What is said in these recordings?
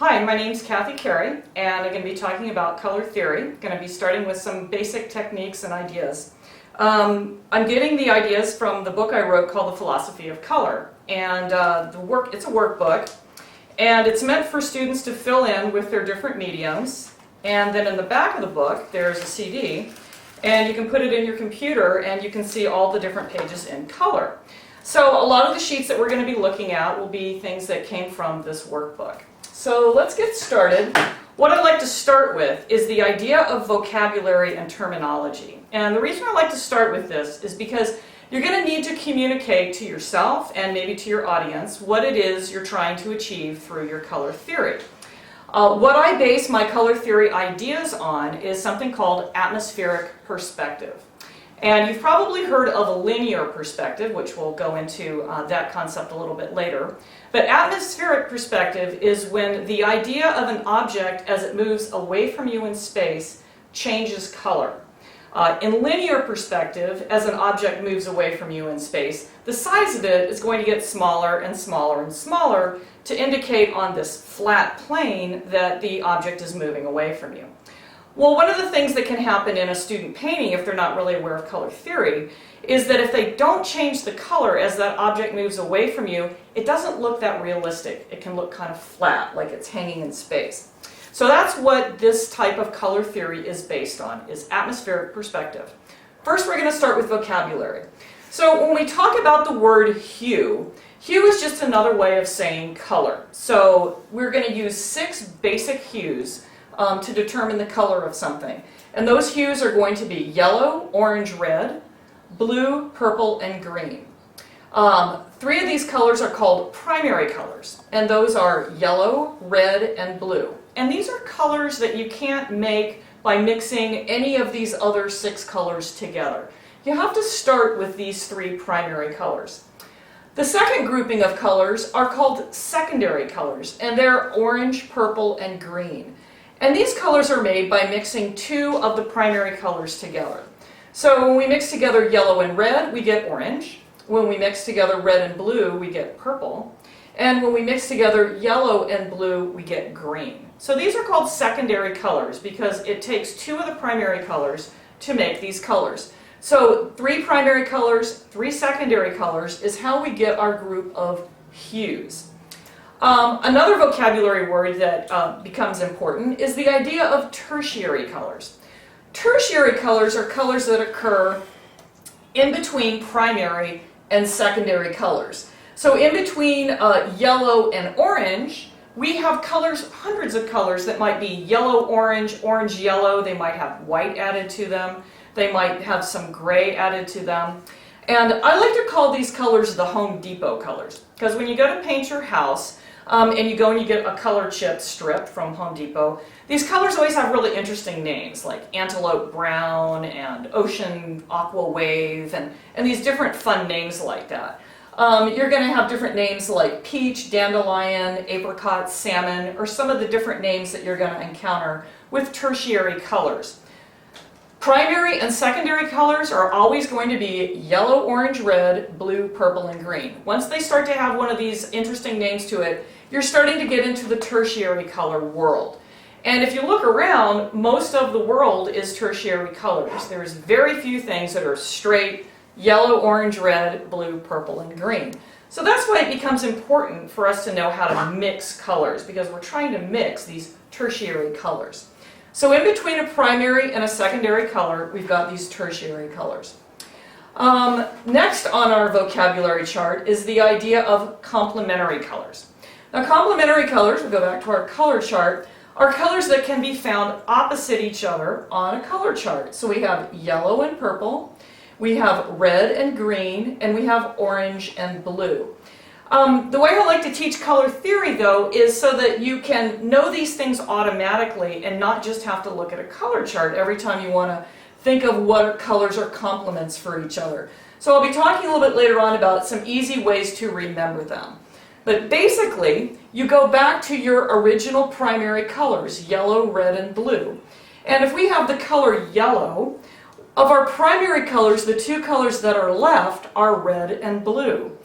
Hi, my name's Kathy Carey, and I'm going to be talking about color theory. I'm going to be starting with some basic techniques and ideas. I'm getting the ideas from the book I wrote called The Philosophy of Color, and it's a workbook, and it's meant for students to fill in with their different mediums. And then in the back of the book, there's a CD, and you can put it in your computer, and you can see all the different pages in color. So a lot of the sheets that we're going to be looking at will be things that came from this workbook. So let's get started. What I'd like to start with is the idea of vocabulary and terminology. And the reason I like to start with this is because you're going to need to communicate to yourself and maybe to your audience what it is you're trying to achieve through your color theory. What I base my color theory ideas on is something called atmospheric perspective. And you've probably heard of a linear perspective, which we'll go into that concept a little bit later. But atmospheric perspective is when the idea of an object as it moves away from you in space changes color. In linear perspective, as an object moves away from you in space, the size of it is going to get smaller and smaller and smaller to indicate on this flat plane that the object is moving away from you. Well, one of the things that can happen in a student painting, if they're not really aware of color theory, is that if they don't change the color as that object moves away from you, it doesn't look that realistic. It can look kind of flat, like it's hanging in space. So that's what this type of color theory is based on, is atmospheric perspective. First, we're going to start with vocabulary. So when we talk about the word hue, hue is just another way of saying color. So we're going to use 6 basic hues to determine the color of something. And those hues are going to be yellow, orange, red, blue, purple, and green. 3 of these colors are called primary colors, and those are yellow, red, and blue. And these are colors that you can't make by mixing any of these other 6 colors together. You have to start with these 3 primary colors. The second grouping of colors are called secondary colors, and they're orange, purple, and green. And these colors are made by mixing 2 of the primary colors together. So when we mix together yellow and red, we get orange. When we mix together red and blue, we get purple. And when we mix together yellow and blue, we get green. So these are called secondary colors because it takes 2 of the primary colors to make these colors. So 3 primary colors, 3 secondary colors is how we get our group of hues. Another vocabulary word that becomes important is the idea of tertiary colors. Tertiary colors are colors that occur in between primary and secondary colors. So in between yellow and orange, we have colors, hundreds of colors that might be yellow, orange, orange, yellow. They might have white added to them. They might have some gray added to them. And I like to call these colors the Home Depot colors, because when you go to paint your house, and you go and you get a color chip strip from Home Depot, these colors always have really interesting names like Antelope Brown and Ocean Aqua Wave and these different fun names like that. You're going to have different names like Peach, Dandelion, Apricot, Salmon, or some of the different names that you're going to encounter with tertiary colors. Primary and secondary colors are always going to be yellow, orange, red, blue, purple, and green. Once they start to have one of these interesting names to it, you're starting to get into the tertiary color world. And if you look around, most of the world is tertiary colors. There's very few things that are straight yellow, orange, red, blue, purple, and green. So that's why it becomes important for us to know how to mix colors, because we're trying to mix these tertiary colors. So in between a primary and a secondary color, we've got these tertiary colors. Next on our vocabulary chart is the idea of complementary colors. Now complementary colors, we'll go back to our color chart, are colors that can be found opposite each other on a color chart. So we have yellow and purple, we have red and green, and we have orange and blue. The way I like to teach color theory, though, is so that you can know these things automatically and not just have to look at a color chart every time you want to think of what colors are complements for each other. So I'll be talking a little bit later on about some easy ways to remember them. But basically, you go back to your original primary colors, yellow, red, and blue. And if we have the color yellow, of our primary colors, the 2 colors that are left are red and blue.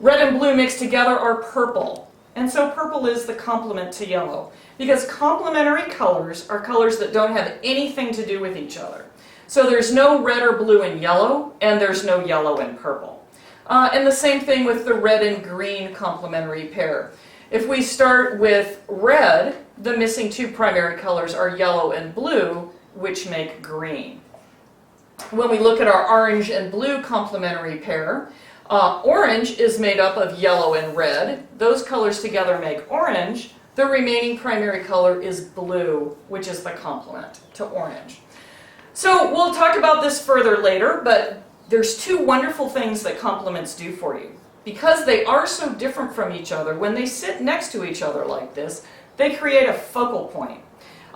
Red and blue mixed together are purple. And so purple is the complement to yellow, because complementary colors are colors that don't have anything to do with each other. So there's no red or blue in yellow, and there's no yellow in purple. And the same thing with the red and green complementary pair. If we start with red, the missing two primary colors are yellow and blue, which make green. When we look at our orange and blue complementary pair, orange is made up of yellow and red. Those colors together make orange. The remaining primary color is blue, which is the complement to orange. So we'll talk about this further later, but there's two wonderful things that complements do for you. Because they are so different from each other, when they sit next to each other like this, they create a focal point.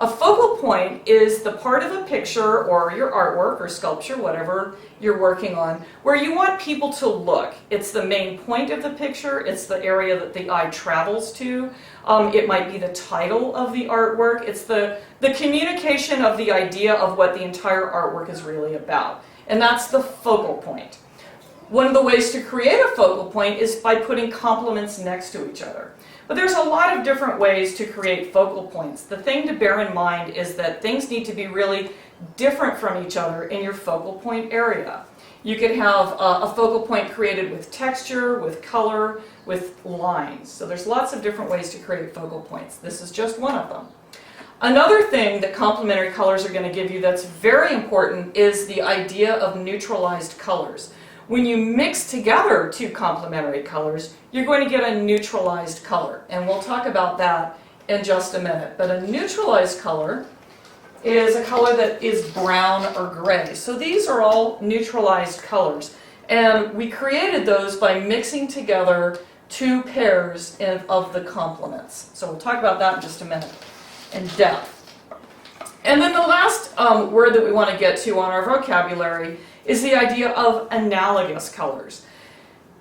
A focal point is the part of a picture or your artwork or sculpture, whatever you're working on, where you want people to look. It's the main point of the picture, it's the area that the eye travels to, it might be the title of the artwork, it's the communication of the idea of what the entire artwork is really about. And that's the focal point. One of the ways to create a focal point is by putting complements next to each other. But there's a lot of different ways to create focal points. The thing to bear in mind is that things need to be really different from each other in your focal point area. You could have a focal point created with texture, with color, with lines. So there's lots of different ways to create focal points. This is just one of them. Another thing that complementary colors are going to give you that's very important is the idea of neutralized colors. When you mix together two complementary colors, you're going to get a neutralized color. And we'll talk about that in just a minute. But a neutralized color is a color that is brown or gray. So these are all neutralized colors. And we created those by mixing together two pairs of the complements. So we'll talk about that in just a minute in depth. And then the last word that we want to get to on our vocabulary is the idea of analogous colors.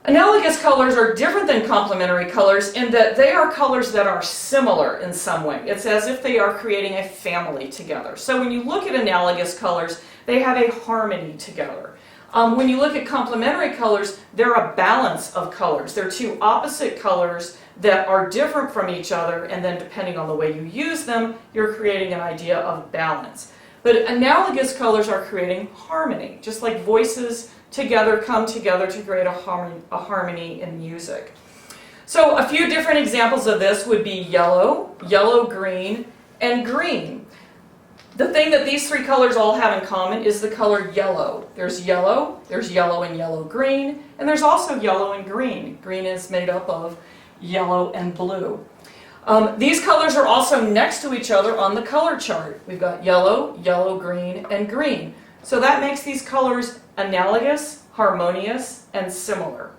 Analogous colors are different than complementary colors in that they are colors that are similar in some way. It's as if they are creating a family together. So when you look at analogous colors, they have a harmony together. When you look at complementary colors, they're a balance of colors. They're two opposite colors that are different from each other, and then depending on the way you use them, you're creating an idea of balance. But analogous colors are creating harmony, just like voices together come together to create a harmony in music. So a few different examples of this would be yellow, yellow-green, and green. The thing that these three colors all have in common is the color yellow. There's yellow and yellow-green, and there's also yellow and green. Green is made up of yellow and blue. These colors are also next to each other on the color chart. We've got yellow, yellow-green, and green. So that makes these colors analogous, harmonious, and similar.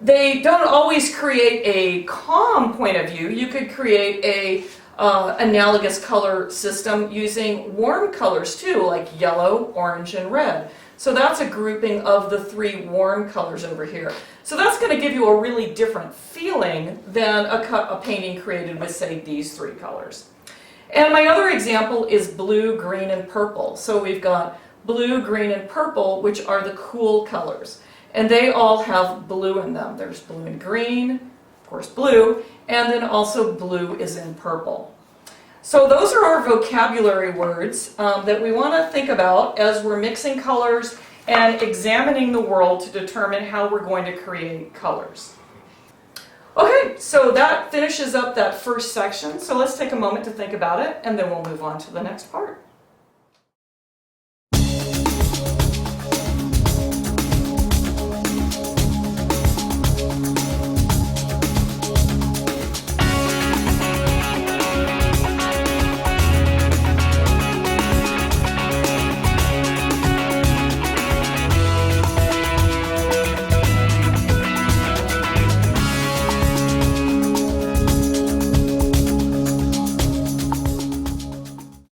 They don't always create a calm point of view. You could create a analogous color system using warm colors too, like yellow, orange, and red. So that's a grouping of the three warm colors over here. So that's going to give you a really different feeling than a painting created with, say, these three colors. And my other example is blue, green, and purple. So we've got blue, green, and purple, which are the cool colors. And they all have blue in them. There's blue and green, of course blue, and then also blue is in purple. So those are our vocabulary words that we want to think about as we're mixing colors and examining the world to determine how we're going to create colors. Okay, so that finishes up that first section. So let's take a moment to think about it, and then we'll move on to the next part.